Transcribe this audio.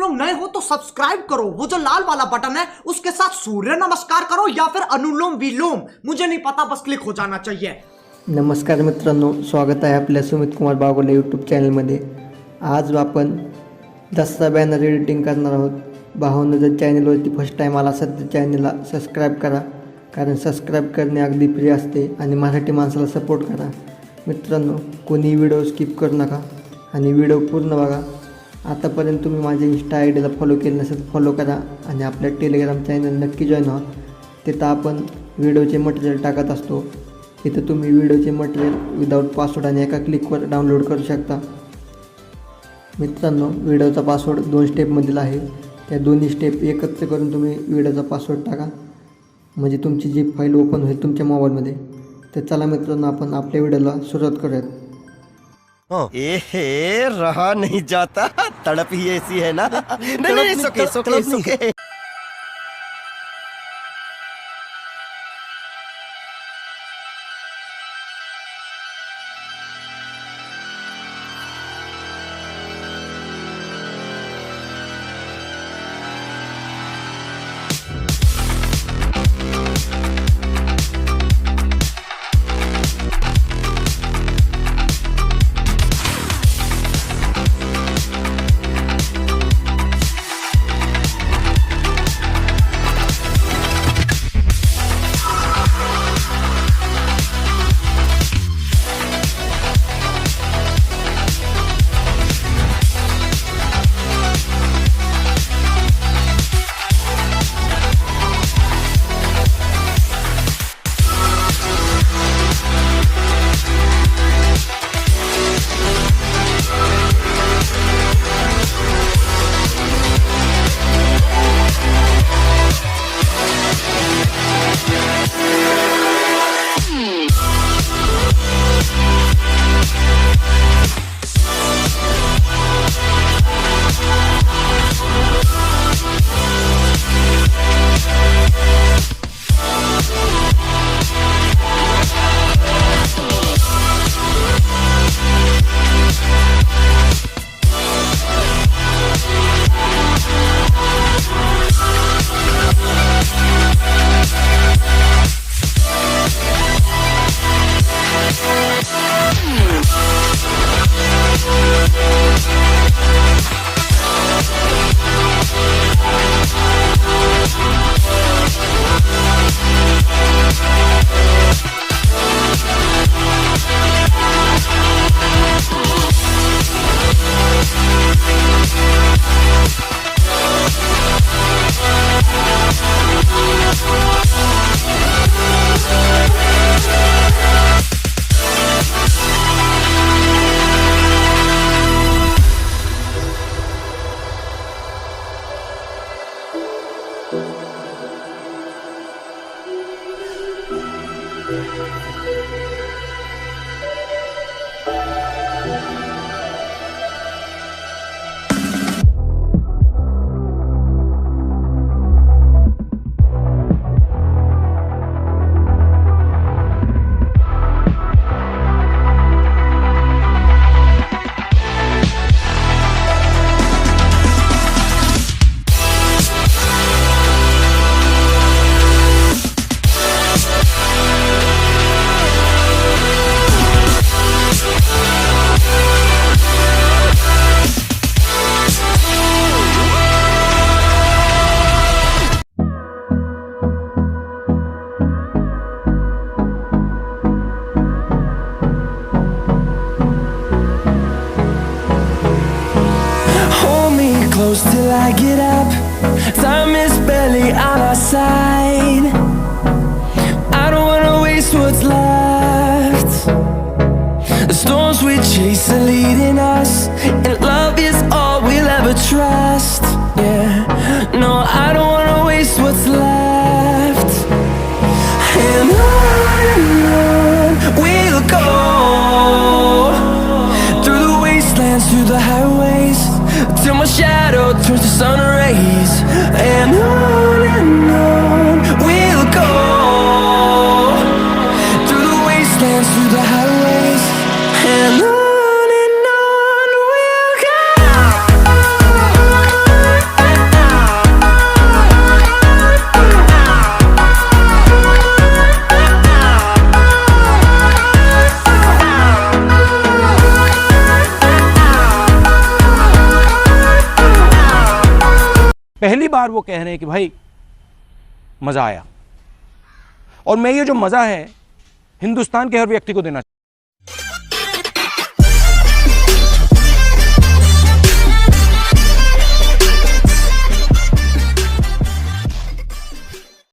लोग नए हो तो सब्सक्राइब करो, वो जो लाल वाला बटन है उसके साथ सूर्य नमस्कार करो या फिर अनुलोम विलोम, मुझे नहीं पता, बस क्लिक हो जाना चाहिए। नमस्कार मित्रांनो, स्वागत आहे आपल्या सुमितकुमार बागुल यूट्यूब चॅनलमध्ये। आज आपण दसरा बॅनर एडिटिंग करणार आहोत। भावांनो, जर चॅनलवरती फर्स्ट टाइम आला असेल तर चॅनलला सबस्क्राईब करा, कारण सबस्क्राईब करणे अगदी फ्री असते आणि मराठी माणसाला सपोर्ट करा। मित्रांनो, कोणी व्हिडिओ स्किप करू नका आणि व्हिडिओ पूर्ण बघा। आतापर्यंत तुम्ही माझ्या इंस्टा आय डीला फॉलो केलं नसेल फॉलो करा आणि आपल्या टेलिग्राम चॅनल नक्की जॉईन व्हा। तिथं आपण व्हिडिओचे मटेरियल टाकत असतो। इथं तुम्ही व्हिडिओचे मटेरियल विदाऊट पासवर्ड आणि एका क्लिकवर डाउनलोड करू शकता। मित्रांनो, व्हिडिओचा पासवर्ड 2 स्टेपमधील आहे। त्या दोन्ही स्टेप एकत्र करून तुम्ही व्हिडिओचा पासवर्ड टाका, म्हणजे तुमची जी फाईल ओपन होईल तुमच्या मोबाईलमध्ये। तर चला मित्रांनो, आपण आपल्या व्हिडिओला सुरुवात करूयात। रहा नहीं जाता, तड़प ही ऐसी है ना। नहीं, सुके। Till I get up, time is barely on our side. I don't wanna waste what's left. The storms we chase are leading us, and love is all we'll ever trust. Yeah, no, I don't wanna waste what's left. And on we'll go, through the wastelands, through the highways, till my shadow turns to sun rays. And on we'll go, through the wastelands, through the highways. And on we'll go. पहली बार वो कह रहे हैं कि भाई मज़ा आया, और मैं ये जो मज़ा है हिंदुस्तान के हर व्यक्ति को देना